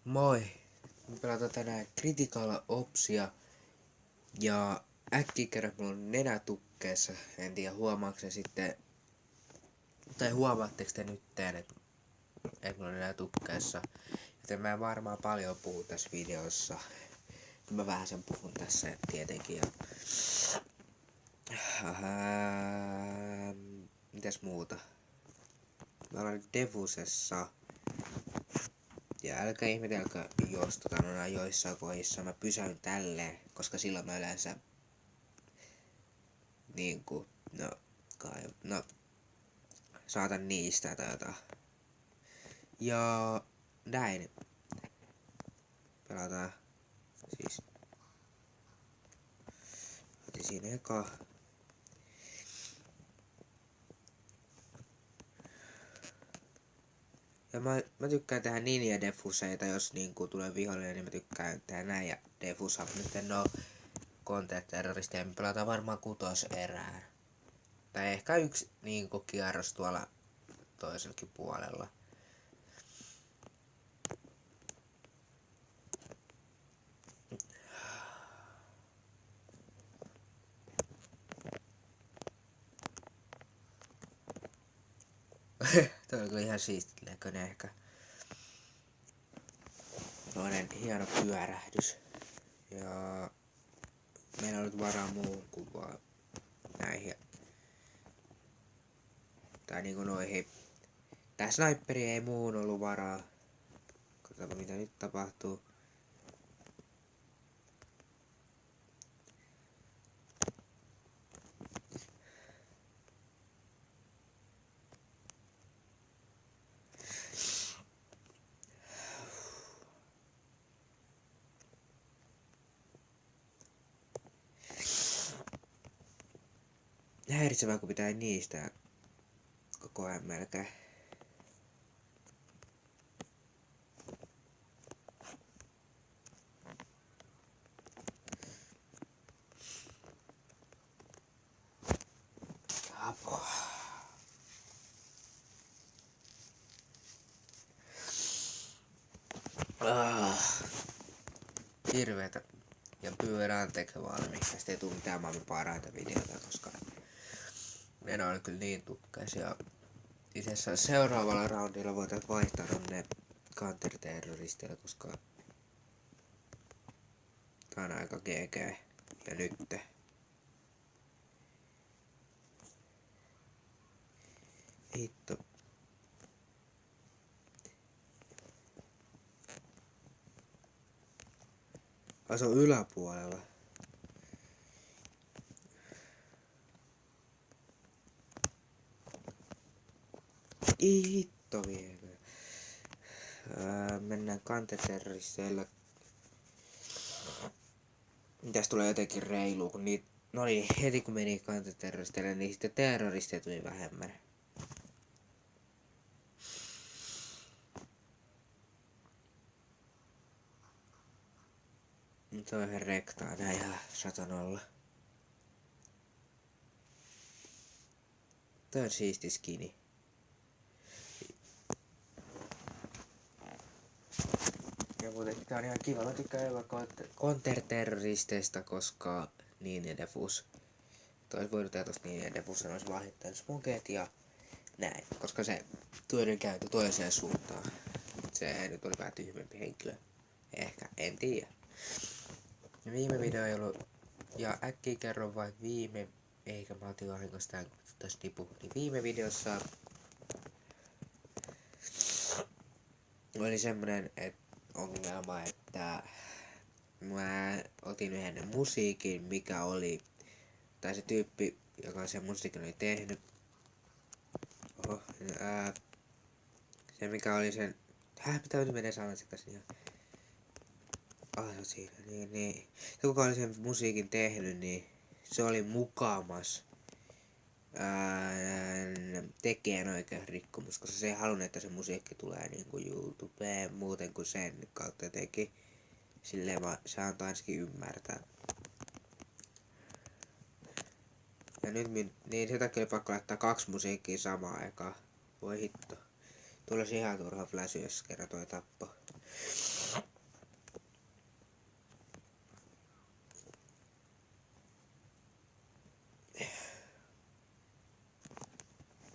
Moi! Me pelataan tänään Critical Opsia ja äkkiä kerran mulla on nenä tukkeessa. En tiedä huomaako se sitten, tai huomaatteko te nytteen, että mulla on nenä tukkeessa. Joten mä en varmaan paljon puhu tässä videossa. Mä vähän sen puhun tässä tietenkin. Ja... Mitäs muuta? Mä olen Devusessa. Ja älkää ihmetelkö, jos joissain kohdissa mä pysäyn tälleen, koska silloin mä yleensä niinku, saatan niistä tai jotain. Ja näin. Pelataan siis. Otin siinä eka. Ja mä tykkään tehdä ninja defuseita, jos niinku tulee vihollinen, niin mä tykkään tehdä näin ja defusa. Nyt en oo content-terroristeja, me pelataan varmaan 6 erään. Tai ehkä yksi niinku kierros tuolla toisellakin puolella. Toi on kyllä ihan siistin näköinen ehkä. Toinen hieno pyörähdys. Ja meillä on nyt varaa muuhun kuin vaan näihin. Tai niinku noihin. Tää sniperi ei muun ollut varaa. Katsotaan mitä nyt tapahtuu. Häiritsevää kun pitää niistä koko ajan melkein. Apua. Hirveetä. Ja pyydän anteeksi vaan, mistä ei tule mitään maailman parhaita videota, koska ne on kyllä niin tukkaisia. Itse asiassa seuraavalla roundilla voitaisiin vaihtaa ne counter-terroristeilla, koska tää on aika GG. Ja nytte. Hitto. Se on yläpuolella. Hitto vielä. Mennään kanteterroristeilla. Mitäs tulee jotenkin reilu, kun niitä... No niin, heti kun meni kanteterroristeille, niin sitten terroristeja tuli vähemmän. Nyt on ihan rektaa näin ihan satanolla. Tää on siisti skini. Ja muutenkin tää on ihan kiva. Mä tykkään jopa counter-terroristeista, koska Ninja Defus. Tois voinut tehdä tosta Ninja Defus olisi vahittanut smuget ja näin. Koska se toinen käyntö toiseen suuntaan. Se nyt oli vähän tyhmempi henkilö. Ehkä, en tiedä. Viime video ei ollut. Ja äkkiä kerron vain eikä mä otin vahingossa tän kun tässä tipu. Niin viime videossa oli semmonen ongelma, että mä otin yhden musiikin, mikä oli, tai se tyyppi, joka sen musiikin oli tehnyt, se mikä oli sen, mitä nyt menee sanan sekaisin ihan. Se on siinä, niin. Se kuka oli sen musiikin tehnyt, niin se oli mukamas tekijänoikeusrikkomus, koska se ei halunnut, että se musiikki tulee niinku YouTubeen muuten kuin sen kautta teki. Silleen vaan se antoi ainakin ymmärtää. Ja nyt niin sen takia oli pakko laittaa 2 musiikkia samaan aikaan. Voi hitto. Tulla ihan turha flash, jos kerran toi tappo.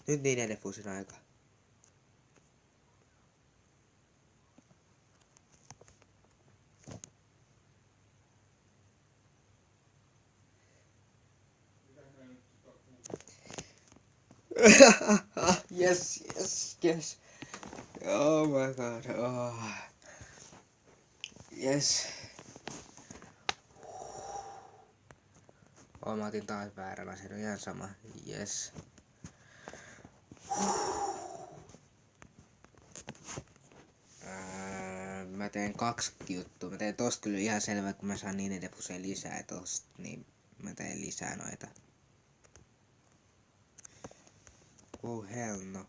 Nyt niin Defusin aika. Yes, yes, yes. Oh my god. Oh. Yes. Oh, mä otin taas väärän asian. Ihan sama. Yes. Mä teen 2 juttua. Mä teen tosta kyllä ihan selvä, kun mä saan niin Defuseen lisää tosta, niin mä teen lisää noita. Oh hell no.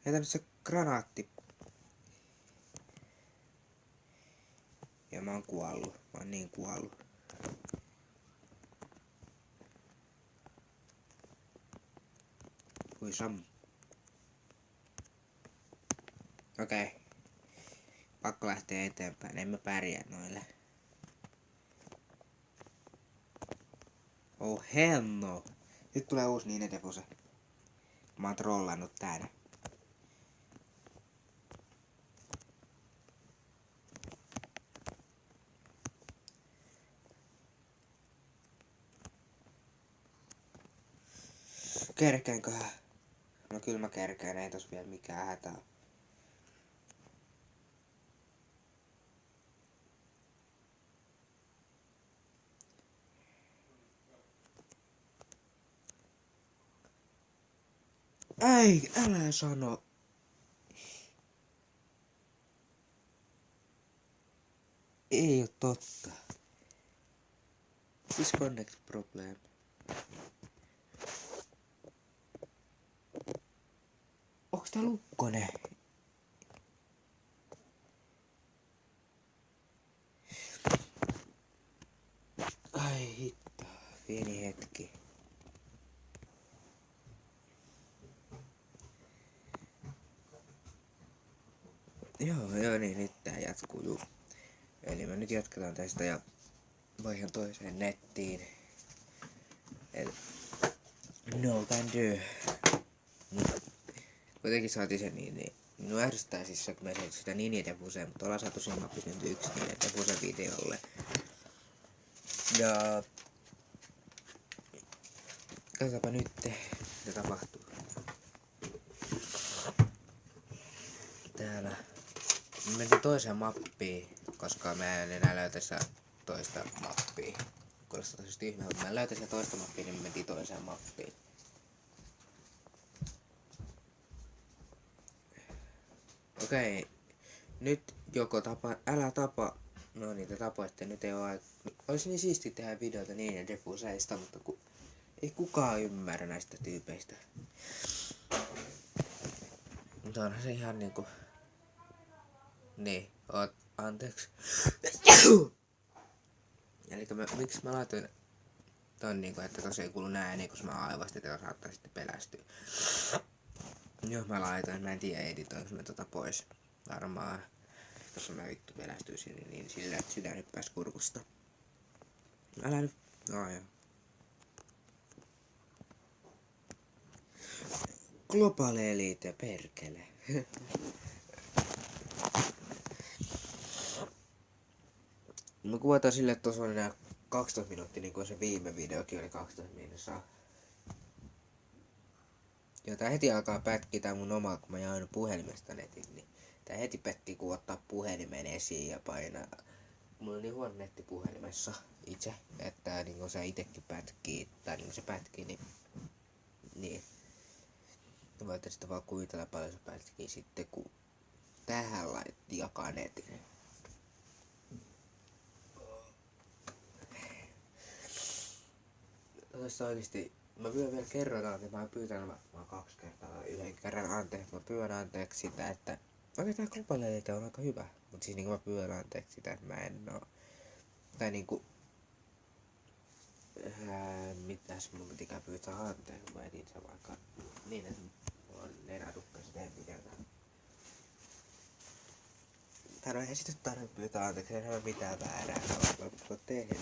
Heitä se granaatti. Ja mä oon kuollut. Mä oon niin kuollut. Kui sam. Okei. Pakko lähteä eteenpäin. En mä pärjää noille. Oh hell no. Nyt tulee uusi niin Defuse. Mä oon trollannut täällä. Kerkeänköhän? No kyllä mä kerkeen, ei tos vielä mikään hätä oo. Ei, älä sano. Ei oo totta. Disconnect problem. Onks tää lukkonen? Ai hitto, pieni hetki. Joo, niin nyt tää jatkuu, juu. Eli me nyt jatketaan tästä ja vaihan toiseen nettiin. Eli no can do. Kuitenkin saatiin se niin. Minun ärsyttää siis se, kun me saatiin sitä niin Defuseen, mutta ollaan saatu siinä mapissa nyt 1 niin Defusen videolle. Ja katsotaanpa nyt, mitä tapahtuu. Täällä mentiin toiseen mappiin, koska mä en enää löytä sitä toista mappia. Kuulostaa tosi tyhmää, mutta mä en löytä sitä toista mappia, niin me mentiin toiseen mappiin. Okei, nyt joko tapa, älä tapa, no niitä tapoitte, nyt ei oo aika. Olisi niin siisti tehdä videota niin ja Defuseista, mutta ei kukaan ymmärrä näistä tyypeistä. Mutta onhan se ihan niinku. Niin, oot, anteeksi. Elikkä miksi mä laitoin ton niinku, että tos ei kuulu ääni, koska mä aivastin, että saattaa sitten pelästyä. Joo, mä laitoin, mä en tiedä editoinko mä tota pois. Varmaan, jos mä vittu pelästyisin, niin sillä että sydän hyppäis kurkusta. Älä nyt, no joo. Globaali elite, perkele. Mä kuvataan silleen, että tossa on enää 12 minuuttia, niin kuin se viime videokin oli 12 minuuttia. Joo, tää heti alkaa pätkiä tää mun oma, kun mä jaoin puhelimesta netin, niin tää heti pätkii, kun ottaa puhelimen esiin ja painaa. Mulla on niin huono netti puhelimessa itse, että niin kun se itekin pätkii, tai niin kun se pätkii, niin. Voitte sitten vaan kuvitella paljon se pätkii sitten, kun tähän laitti jakaa netin. Tässä oikeesti, mä pyydän vielä kerran anteeksi, mä pyytän vaan 2 kertaa, 1 kerran anteeksi, mä pyydän anteeksi sitä, että okei tää globaali on aika hyvä, mut siis niinku mä pyydän anteeksi sitä, että mä en oo, tai niinku, mitäs mun pitikään pyytää anteeksi, mä etin se vaikka niin, että mulla on nenätukkaset tehdä videota. Tai no eihän sitä tarvitse pyytää anteeksi, ei ole mitään väärää, mä oon tehnyt.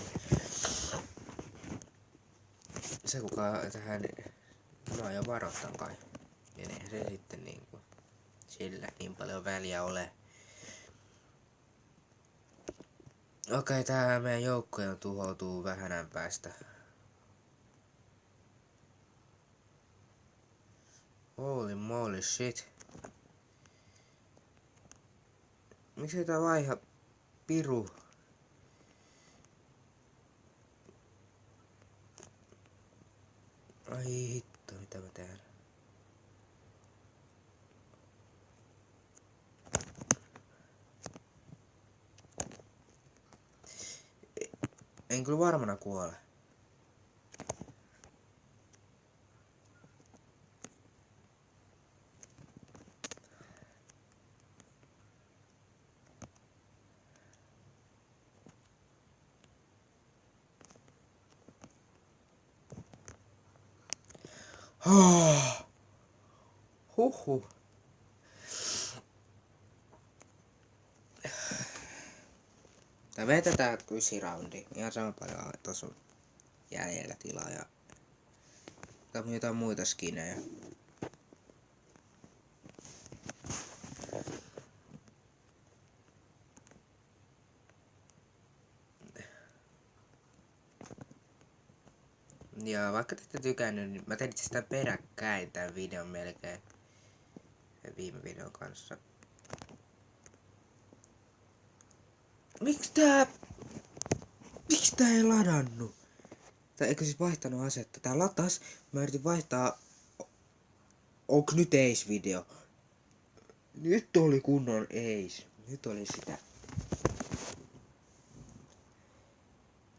Se kuka tähän, mä jo varoitan kai. eihän se sitten niinku sillä niin paljon väliä ole. Okei, tää meidän joukkojen tuhoutuu vähänän päästä. Holy moly shit. Miksi tää vaiha piru? Ai hitto, mitä mä teen? En kyllä varmana kuole. Huhhuh. Tää vetetään 9 roundia. Ihan sama paljon tossa on jäljellä tilaa ja jotain muita skinejä. Ja vaikka te ette tykännyt, niin mä tein itse sitä peräkkäin tän videon melkein. Viime videon kanssa. Miks tää ei ladannut? Tai eikö siis vaihtanut asetta? Tää latas. Mä yritin vaihtaa. Onks nyt Ace-video? Nyt oli kunnon Ace. Nyt oli sitä.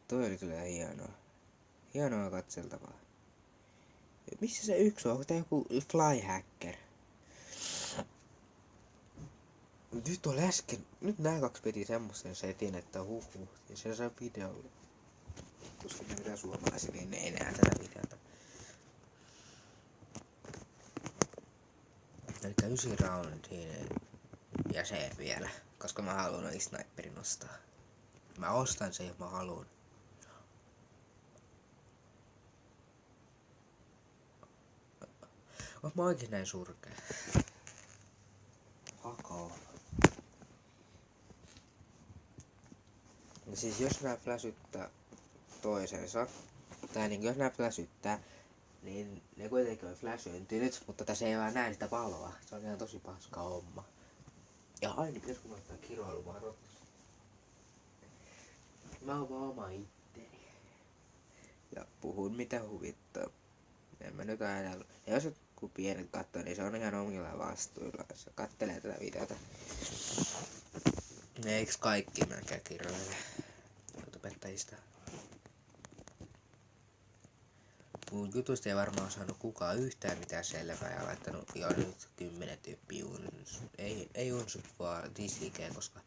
Toi oli kyllä hienoa. Hienoa katseltavaa. Missä se yksi on? Onko tää joku flyhacker? Nyt oli äsken. Nyt nää kaksi piti semmosen setin, että ja se saa videolle. Koska ne mitä suomalaisia, niin ne ei näe tätä videota. Elikkä 9 roundiin ja se vielä. Koska mä haluan oikein sniperin ostaa. Mä ostan sen, jos mä haluan. Oot mä oikein näin surkea? Hakoo. No siis jos nää fläsyttää toisensa, tai niin jos nää fläsyttää, niin ne kuitenkin on fläsyyntynyt, mutta tässä ei vaan näe sitä paloa. Se on ihan tosi paska homma. Ja aina pitäis kun ottaa kiroiluvaroitus. Mä oon vaan oma itteni. Ja puhun mitä huvittaa. En mä nyt aina. Ja jos joku pienet kattoo, niin se on ihan omilla vastuilla. Se kattelee tätä videota. Eiks kaikki melkein kirjoille opettajista? Mun jutusta ei varmaan saanut kukaan yhtään mitään selvää ja laittanut jo nyt 10 tyyppiä ei unsut vaan dislikeä, koska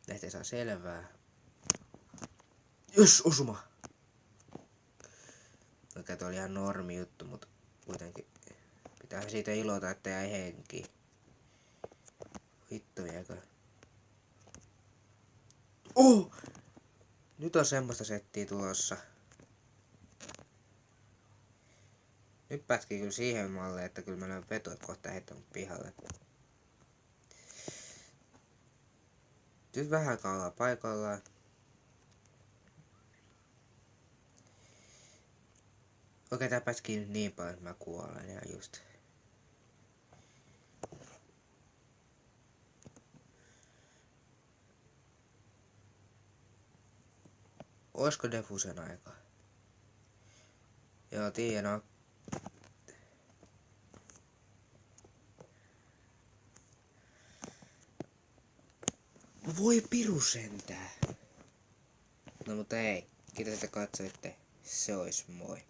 näistä ei saa selvää. Jos osuma! Okei, toi oli ihan normi juttu, mutta kuitenkin pitää siitä ilota, että jäi henki. Vittu viekö? Oh! Nyt on semmoista settiä tulossa. Nyt pätkii kyllä siihen malliin, että kyllä mä löin vetoa kohta heittämään pihalle. Nyt vähän kauan paikallaan. Okei, tää pätkii nyt niin paljon, että mä kuolen ihan just. Oisko defusen aika? Joo, tiedän. No. Voi piru sentää. No mutta ei. Kiitos, että katsoitte. Se ois moi.